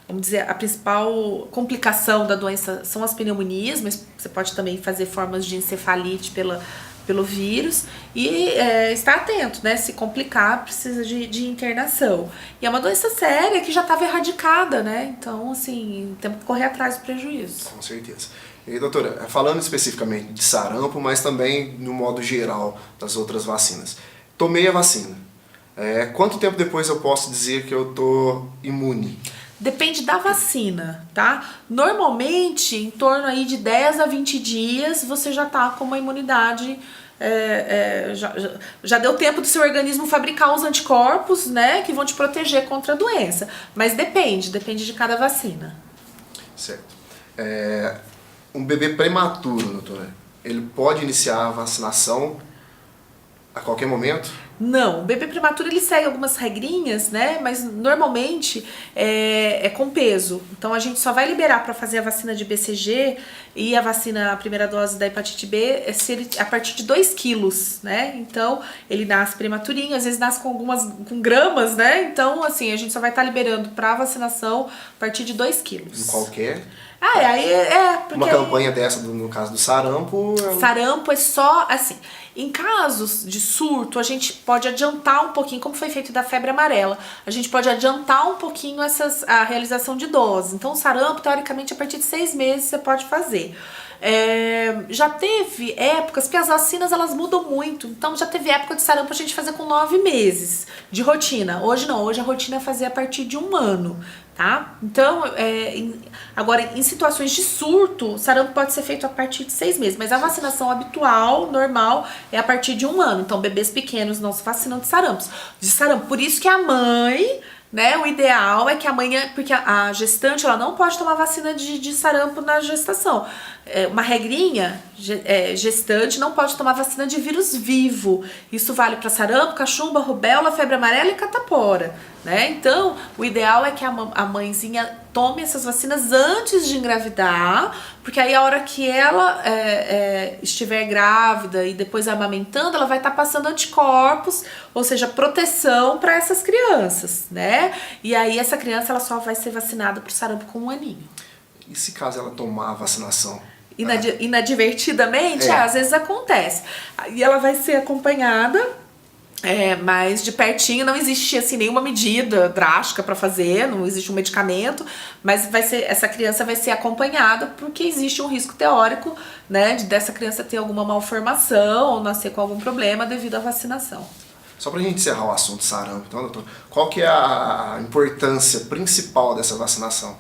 vamos dizer, a principal complicação da doença são as pneumonias, mas você pode também fazer formas de encefalite pelo vírus e estar atento, né? Se complicar, precisa de internação. E é uma doença séria que já estava erradicada, né? Então, assim, temos que correr atrás do prejuízo. Com certeza. E, doutora, falando especificamente de sarampo, mas também no modo geral das outras vacinas. Tomei a vacina. Quanto tempo depois eu posso dizer que eu tô imune? Depende da vacina, tá? Normalmente, em torno aí de 10 a 20 dias, você já tá com uma imunidade, já deu tempo do seu organismo fabricar os anticorpos, né, que vão te proteger contra a doença. Mas depende de cada vacina. Certo. Um bebê prematuro, doutora, ele pode iniciar a vacinação A qualquer momento? Não, o bebê prematuro ele segue algumas regrinhas, né? Mas normalmente é com peso. Então a gente só vai liberar para fazer a vacina de BCG e a vacina, a primeira dose da hepatite B, se ele, a partir de 2 quilos, né? Então ele nasce prematurinho, às vezes nasce com gramas, né? Então assim, a gente só vai estar liberando para vacinação a partir de 2 quilos. Em qualquer? Porque uma campanha dessa, no caso do sarampo... Sarampo é só, assim, em casos de surto, a gente pode adiantar um pouquinho, como foi feito da febre amarela, a gente pode adiantar um pouquinho a realização de doses. Então, o sarampo, teoricamente, a partir de 6 meses você pode fazer. Já teve épocas, porque as vacinas elas mudam muito, então já teve época de sarampo a gente fazer com 9 meses de rotina. Hoje não, hoje a rotina é fazer a partir de 1 ano, tá? Então, agora em situações de surto, sarampo pode ser feito a partir de 6 meses, mas a vacinação habitual, normal, é a partir de 1 ano. Então, bebês pequenos não se vacinam de sarampo. Por isso que a mãe... Né? O ideal é que a mãe, porque a gestante ela não pode tomar vacina de sarampo na gestação. Uma regrinha, gestante não pode tomar vacina de vírus vivo. Isso vale para sarampo, cachumba, rubéola, febre amarela e catapora. Né? Então, o ideal é que a mãezinha tome essas vacinas antes de engravidar, porque aí a hora que ela estiver grávida e depois amamentando, ela vai estar passando anticorpos, ou seja, proteção para essas crianças, né? E aí essa criança ela só vai ser vacinada pro sarampo com 1 aninho. E se caso ela tomar a vacinação? Inadvertidamente, às vezes acontece. E ela vai ser acompanhada. Mas de pertinho não existe assim nenhuma medida drástica para fazer, não existe um medicamento, mas essa criança vai ser acompanhada porque existe um risco teórico, né, dessa criança ter alguma malformação ou nascer com algum problema devido à vacinação. Só pra gente encerrar o assunto sarampo, então, doutor, qual que é a importância principal dessa vacinação?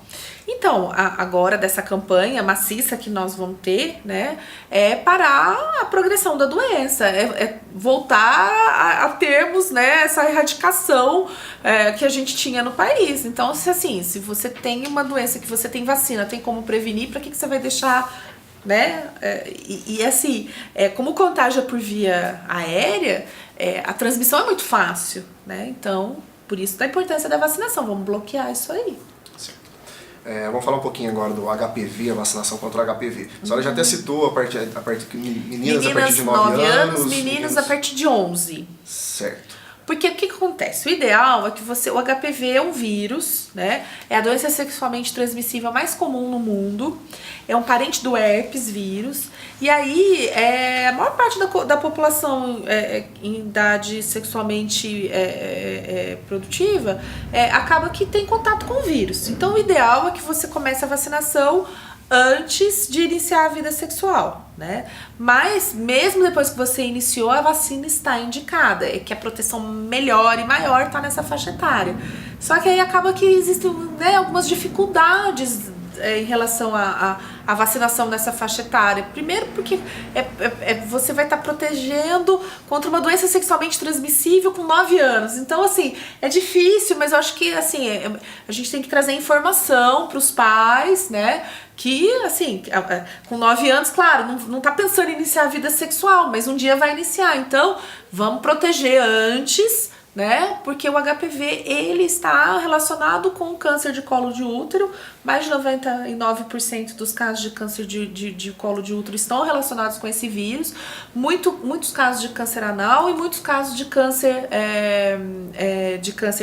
Então, agora dessa campanha maciça que nós vamos ter, né, é parar a progressão da doença, voltar a termos, né, essa erradicação que a gente tinha no país. Então, se você tem uma doença que você tem vacina, tem como prevenir, para que você vai deixar, né? Assim, como contágio por via aérea, a transmissão é muito fácil, né? Então, por isso da importância da vacinação, vamos bloquear isso aí. Vamos falar um pouquinho agora do HPV, a vacinação contra o HPV. A senhora já até citou a partir que meninas a partir de 9 anos, meninos a partir de 11. Certo. Porque o que acontece? O ideal é que o HPV é um vírus, né? É a doença sexualmente transmissível mais comum no mundo. É um parente do herpes vírus. E aí, a maior parte da população em idade sexualmente produtiva acaba que tem contato com o vírus. Então, o ideal é que você comece a vacinação antes de iniciar a vida sexual, né? Mas mesmo depois que você iniciou, a vacina está indicada, que a proteção melhor e maior está nessa faixa etária. Só que aí acaba que existem, né, algumas dificuldades em relação à vacinação nessa faixa etária. Primeiro porque você vai estar protegendo contra uma doença sexualmente transmissível com 9 anos. Então, assim, é difícil, mas eu acho que, assim, a gente tem que trazer informação para os pais, né? Que, assim, com 9 anos, claro, não tá pensando em iniciar a vida sexual, mas um dia vai iniciar. Então, vamos proteger antes, né? Porque o HPV, ele está relacionado com o câncer de colo de útero. Mais de 99% dos casos de câncer de colo de útero estão relacionados com esse vírus. Muitos casos de câncer anal e muitos casos de câncer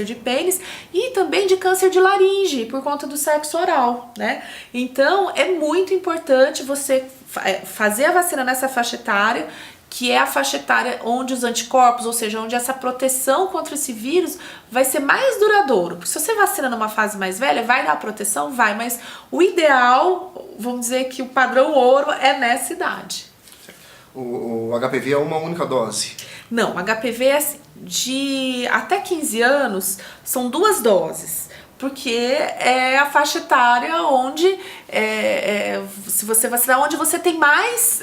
de pênis e também de câncer de laringe, por conta do sexo oral, né? Então, é muito importante você fazer a vacina nessa faixa etária, que é a faixa etária onde os anticorpos, ou seja, onde essa proteção contra esse vírus vai ser mais duradouro. Porque se você vacina numa fase mais velha, vai dar proteção? Vai, mas o ideal, vamos dizer que o padrão ouro é nessa idade. O HPV é uma única dose? Não, HPV é de até 15 anos, são 2 doses. Porque é a faixa etária onde, se você vacinar, onde você tem mais,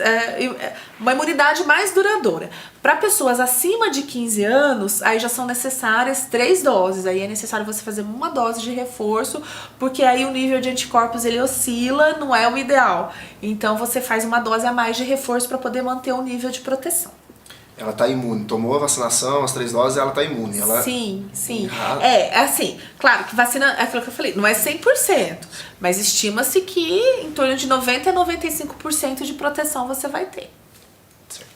uma imunidade mais duradoura. Para pessoas acima de 15 anos, aí já são necessárias 3 doses. Aí é necessário você fazer uma dose de reforço, porque aí o nível de anticorpos ele oscila, não é o ideal. Então você faz uma dose a mais de reforço para poder manter o nível de proteção. ela tá imune. Tomou a vacinação, as 3 doses, ela tá imune. Ela... Sim. É assim, claro que vacina, é aquilo que eu falei, não é 100%, mas estima-se que em torno de 90% a 95% de proteção você vai ter. Certo.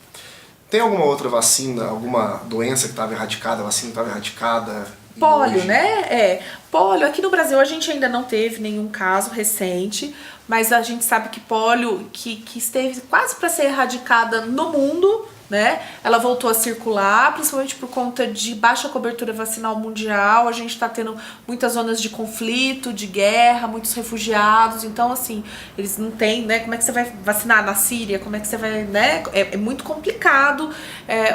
Tem alguma outra vacina, alguma doença que estava erradicada, a vacina estava erradicada? Pólio, né? Pólio, aqui no Brasil a gente ainda não teve nenhum caso recente, mas a gente sabe que pólio, que esteve quase para ser erradicada no mundo, né? Ela voltou a circular, principalmente por conta de baixa cobertura vacinal mundial. A gente tá tendo muitas zonas de conflito, de guerra, muitos refugiados. Então, assim, eles não têm, né? Como é que você vai vacinar na Síria? Como é que você vai, né? É muito complicado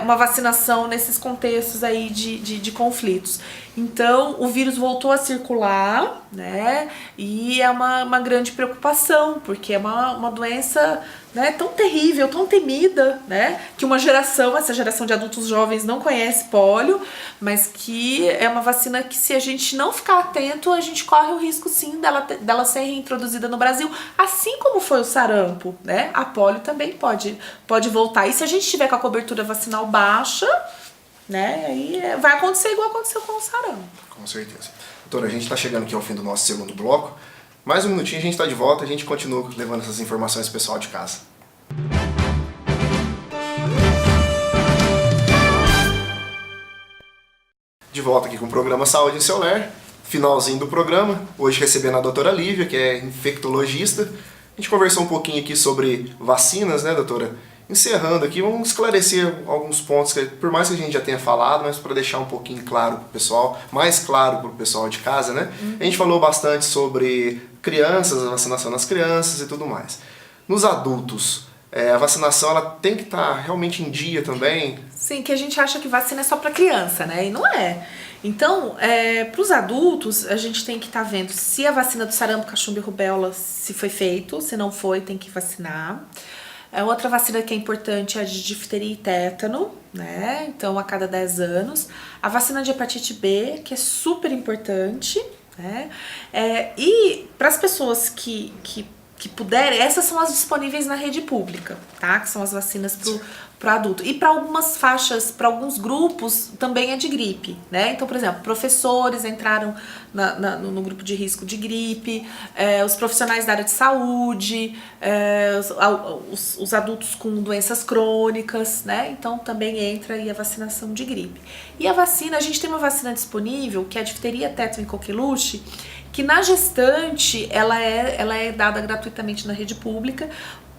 uma vacinação nesses contextos aí de conflitos. Então, o vírus voltou a circular, né? E é uma grande preocupação, porque é uma doença, né, tão terrível, tão temida, né? Que essa geração de adultos jovens não conhece pólio, mas que é uma vacina que, se a gente não ficar atento, a gente corre o risco, sim, dela ser reintroduzida no Brasil, assim como foi o sarampo, né? A pólio também pode voltar. E se a gente tiver com a cobertura vacinal baixa, né, aí vai acontecer igual aconteceu com o sarampo. Com certeza. Doutora, a gente está chegando aqui ao fim do nosso segundo bloco. Mais um minutinho, a gente está de volta e a gente continua levando essas informações pro pessoal de casa. De volta aqui com o programa Saúde em Seu Lar, finalzinho do programa. Hoje recebendo a doutora Lívia, que é infectologista. A gente conversou um pouquinho aqui sobre vacinas, né, doutora? Encerrando aqui, vamos esclarecer alguns pontos que, por mais que a gente já tenha falado, mas para deixar um pouquinho claro para o pessoal, mais claro para o pessoal de casa, né? A gente falou bastante sobre crianças, a vacinação nas crianças e tudo mais. Nos adultos, a vacinação ela tem que estar realmente em dia também? Sim, que a gente acha que vacina é só para criança, né? E não é. Então, para os adultos, a gente tem que estar vendo se a vacina do sarampo, cachumba e rubéola se foi feito, se não foi, tem que vacinar. Outra vacina que é importante é a de difteria e tétano, né? Então, a cada 10 anos. A vacina de hepatite B, que é super importante, né? E para as pessoas que puderem, essas são as disponíveis na rede pública, tá? Que são as vacinas pro adulto. E para algumas faixas, para alguns grupos, também é de gripe, né? Então, por exemplo, professores entraram no grupo de risco de gripe, os profissionais da área de saúde, os adultos com doenças crônicas, né? Então, também entra aí a vacinação de gripe. E a vacina, a gente tem uma vacina disponível, que é a difteria, tétano e coqueluche, que na gestante ela é dada gratuitamente na rede pública,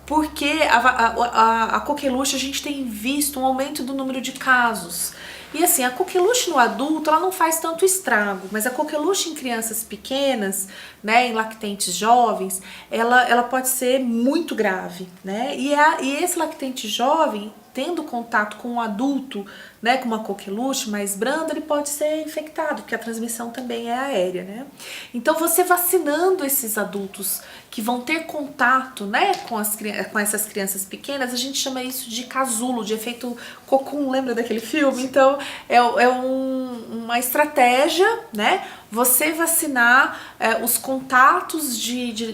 porque a coqueluche a gente tem visto um aumento do número de casos. E assim, a coqueluche no adulto, ela não faz tanto estrago, mas a coqueluche em crianças pequenas, né, em lactentes jovens, ela pode ser muito grave, né? E esse lactente jovem, tendo contato com um adulto, né, com uma coqueluche mais branda, ele pode ser infectado, porque a transmissão também é aérea, né? Então, você vacinando esses adultos que vão ter contato, né, com essas crianças pequenas, a gente chama isso de casulo, de efeito cocum, lembra daquele filme? Então, uma estratégia, né, você vacinar os contatos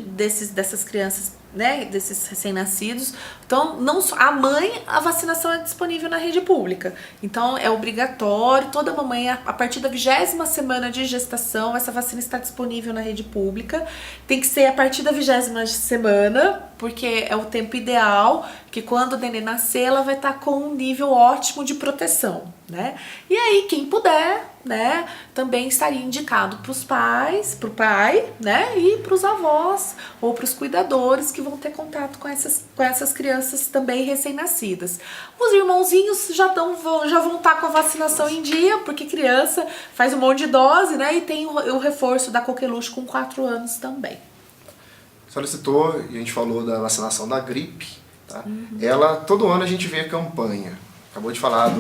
dessas crianças, né, desses recém-nascidos. Então, não só a mãe, a vacinação é disponível na rede pública. Então, é obrigatório, toda mamãe, a partir da 20ª semana de gestação, essa vacina está disponível na rede pública. Tem que ser a partir da 20ª semana, porque é o tempo ideal, que quando o neném nascer, ela vai estar com um nível ótimo de proteção, né? E aí, quem puder, né, também estaria indicado para os pais, para o pai, né, e para os avós ou para os cuidadores que vão ter contato com essas crianças também recém-nascidas. Os irmãozinhos já vão estar com a vacinação em dia, porque criança faz um monte de dose, né, e tem o reforço da coqueluche com 4 anos também. A senhora citou, e a gente falou da vacinação da gripe, tá? Ela, todo ano a gente vê a campanha. Acabou de falar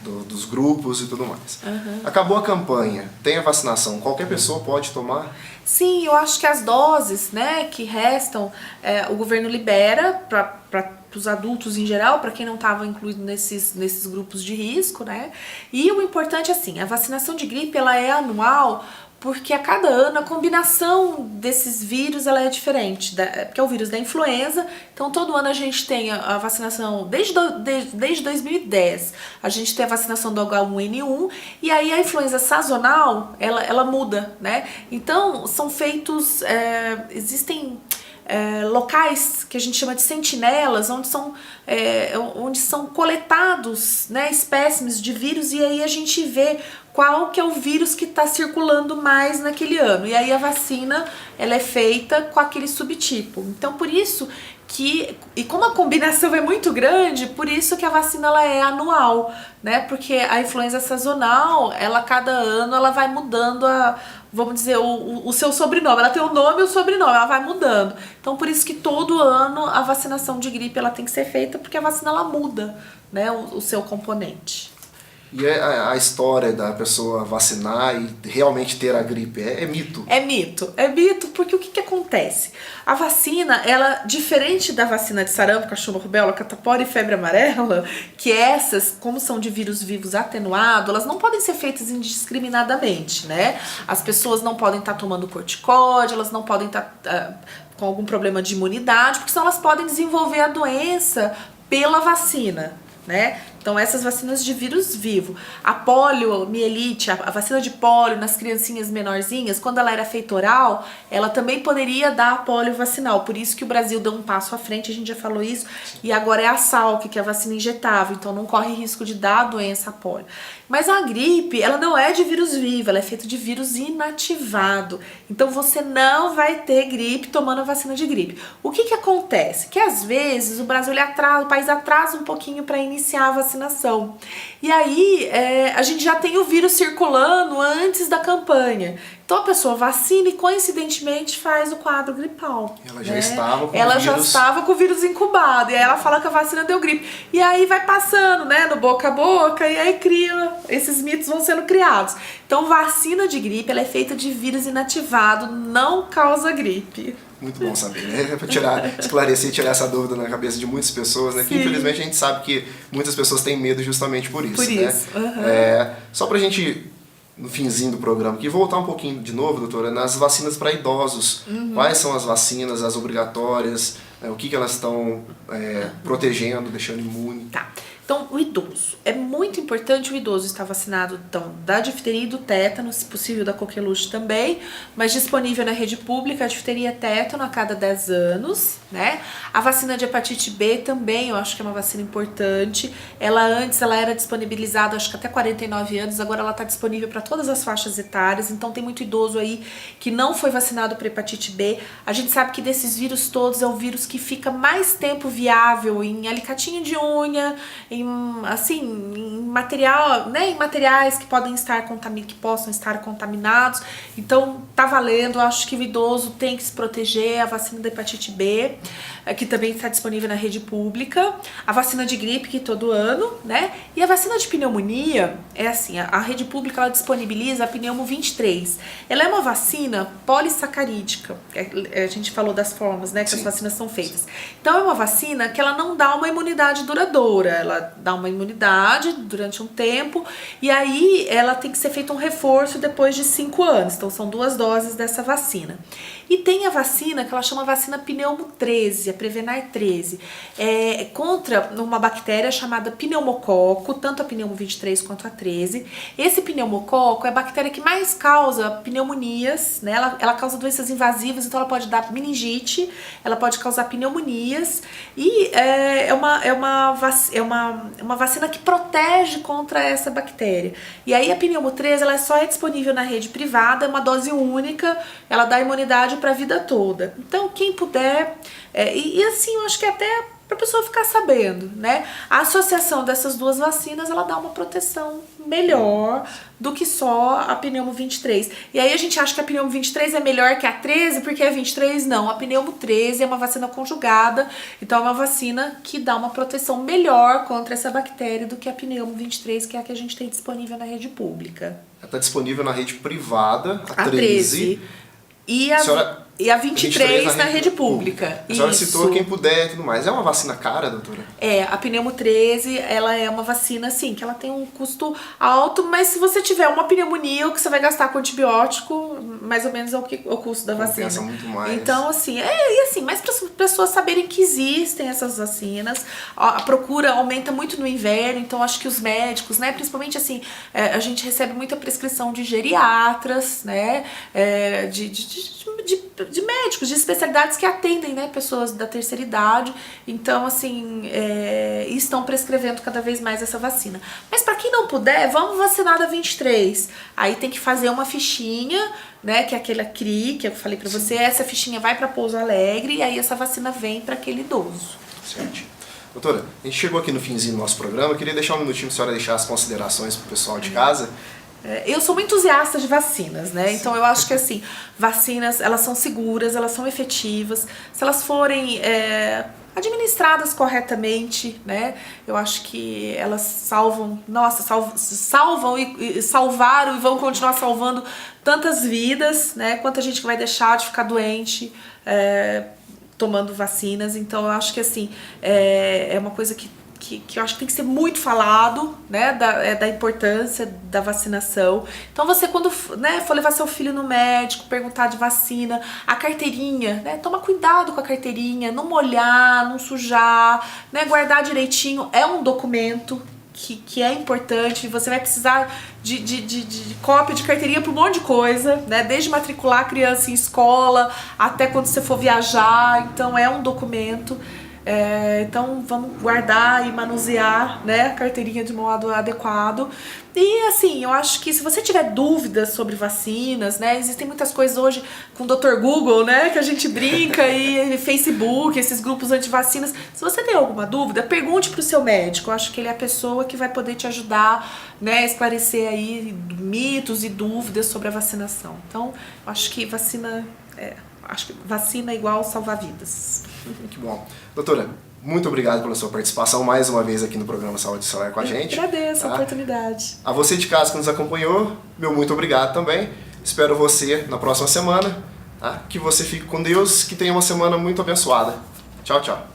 dos grupos e tudo mais. Acabou a campanha, tem a vacinação, qualquer pessoa pode tomar? Sim, eu acho que as doses, né, que restam, o governo libera para os adultos em geral, para quem não estava incluído nesses grupos de risco, né? E o importante, assim, a vacinação de gripe, ela é anual, porque a cada ano a combinação desses vírus ela é diferente, porque é o vírus da influenza, então todo ano a gente tem a vacinação, desde 2010, a gente tem a vacinação do H1N1, e aí a influenza sazonal, ela muda, né? Então são feitos, existem locais que a gente chama de sentinelas, onde são coletados, né, espécimes de vírus, e aí a gente vê qual que é o vírus que está circulando mais naquele ano. E aí a vacina ela é feita com aquele subtipo. Então por isso e como a combinação é muito grande, por isso que a vacina ela é anual, né? Porque a influenza sazonal, cada ano ela vai mudando vamos dizer, o seu sobrenome. Ela tem o nome e o sobrenome, ela vai mudando. Então por isso que todo ano a vacinação de gripe ela tem que ser feita, porque a vacina ela muda, né, o seu componente. E a história da pessoa vacinar e realmente ter a gripe é mito? É mito, porque o que acontece? A vacina, ela, diferente da vacina de sarampo, cachumba, rubéola, catapora e febre amarela, que essas, como são de vírus vivos atenuado, elas não podem ser feitas indiscriminadamente, né? As pessoas não podem estar tomando corticóide, elas não podem estar com algum problema de imunidade, porque senão elas podem desenvolver a doença pela vacina, né? Então essas vacinas de vírus vivo, a poliomielite, a vacina de polio nas criancinhas menorzinhas, quando ela era feita oral, ela também poderia dar a polio vacinal, por isso que o Brasil deu um passo à frente, a gente já falou isso, e agora é a Salk, que é a vacina injetável, então não corre risco de dar a doença a polio. Mas a gripe, ela não é de vírus vivo, ela é feita de vírus inativado, então você não vai ter gripe tomando a vacina de gripe. O que acontece? Que às vezes o Brasil o país atrasa um pouquinho para iniciar a vacinação. E aí a gente já tem o vírus circulando antes da campanha. Então a pessoa vacina e coincidentemente faz o quadro gripal. Ela já estava com já estava com o vírus incubado. E aí ela fala que a vacina deu gripe. E aí vai passando, né, no boca a boca, e aí esses mitos vão sendo criados. Então vacina de gripe ela é feita de vírus inativado, não causa gripe. Muito bom saber, né? Pra esclarecer e tirar essa dúvida na cabeça de muitas pessoas, né? Que infelizmente a gente sabe que muitas pessoas têm medo justamente por isso, né? Uhum. Só pra gente, no finzinho do programa aqui, voltar um pouquinho de novo, doutora, nas vacinas para idosos. Uhum. Quais são as vacinas, as obrigatórias, o que elas estão protegendo, deixando imune? Tá. Então, o idoso. É muito importante o idoso estar vacinado, então, da difteria e do tétano, se possível da coqueluche também, mas disponível na rede pública, a difteria e tétano a cada 10 anos, né? A vacina de hepatite B também, eu acho que é uma vacina importante. Antes ela era disponibilizada, acho que até 49 anos, agora ela está disponível para todas as faixas etárias, então tem muito idoso aí que não foi vacinado para hepatite B. A gente sabe que desses vírus todos é o vírus que fica mais tempo viável em alicatinho de unha, em material, né, em materiais que possam estar contaminados. Então tá valendo, eu acho que o idoso tem que se proteger. A vacina da hepatite B, que também está disponível na rede pública, a vacina de gripe, que todo ano, né? E a vacina de pneumonia é assim, a rede pública ela disponibiliza a Pneumo 23. Ela é uma vacina polissacarídica. A gente falou das formas, né, que as vacinas são feitas. Então é uma vacina que ela não dá uma imunidade duradoura, ela dá uma imunidade durante um tempo, e aí ela tem que ser feito um reforço depois de 5 anos. Então são 2 doses dessa vacina. E tem a vacina que ela chama vacina Pneumo 13, a Prevenar 13, contra uma bactéria chamada pneumococo, tanto a Pneumo 23 quanto a 13. Esse pneumococo é a bactéria que mais causa pneumonias, né? Ela causa doenças invasivas, então ela pode dar meningite, ela pode causar pneumonias, e é uma vacina que protege contra essa bactéria. E aí a Pneumo 13 ela só é disponível na rede privada, é uma dose única, ela dá imunidade para a vida toda. Então quem puder, e assim, eu acho que até para a pessoa ficar sabendo, né? A associação dessas 2 vacinas, ela dá uma proteção melhor do que só a Pneumo 23. E aí a gente acha que a Pneumo 23 é melhor que a 13, porque a 23 não. A Pneumo 13 é uma vacina conjugada, então é uma vacina que dá uma proteção melhor contra essa bactéria do que a Pneumo 23, que é a que a gente tem disponível na rede pública. Ela está disponível na rede privada, a 13. E E a 23 na rede pública. A senhora citou quem puder e tudo mais. É uma vacina cara, doutora? A Pneumo 13, ela é uma vacina, assim, que ela tem um custo alto, mas se você tiver uma pneumonia, o que você vai gastar com antibiótico, mais ou menos é o custo da vacina. Compensa muito mais. Então, assim, mas para as pessoas saberem que existem essas vacinas, a procura aumenta muito no inverno, então acho que os médicos, né, principalmente assim, a gente recebe muita prescrição de geriatras, né, de médicos, de especialidades que atendem, né, pessoas da terceira idade. Então, assim, estão prescrevendo cada vez mais essa vacina. Mas para quem não puder, vamos vacinar da 23. Aí tem que fazer uma fichinha, né, que é aquela CRI, que eu falei para você. Essa fichinha vai para Pouso Alegre e aí essa vacina vem para aquele idoso. Certo. Doutora, a gente chegou aqui no finzinho do nosso programa. Eu queria deixar um minutinho para a senhora deixar as considerações para o pessoal de casa. Eu sou muito entusiasta de vacinas, né? Então eu acho que assim, vacinas, elas são seguras, elas são efetivas. Se elas forem administradas corretamente, né? Eu acho que elas salvam e salvaram e vão continuar salvando tantas vidas, né? Quanta gente que vai deixar de ficar doente tomando vacinas. Então eu acho que assim, é uma coisa que eu acho que tem que ser muito falado, né, da importância da vacinação. Então você, quando, né, for levar seu filho no médico, perguntar de vacina, a carteirinha, né, toma cuidado com a carteirinha, não molhar, não sujar, né, guardar direitinho, é um documento que é importante. Você vai precisar de cópia de carteirinha para um monte de coisa, né? Desde matricular a criança em escola até quando você for viajar. Então é um documento. Então vamos guardar e manusear, né, a carteirinha de modo adequado. E assim, eu acho que se você tiver dúvidas sobre vacinas, né, existem muitas coisas hoje com o Dr. Google, né, que a gente brinca, e Facebook, esses grupos anti-vacinas. Se você tem alguma dúvida, pergunte para o seu médico. Eu acho que ele é a pessoa que vai poder te ajudar, né, a esclarecer aí mitos e dúvidas sobre a vacinação. Então, eu acho que vacina é igual salvar vidas. Que bom. Doutora, muito obrigado pela sua participação mais uma vez aqui no programa Saúde Celular com a gente. Eu agradeço a oportunidade. A você de casa que nos acompanhou, meu muito obrigado também. Espero você na próxima semana. Tá? Que você fique com Deus, que tenha uma semana muito abençoada. Tchau, tchau.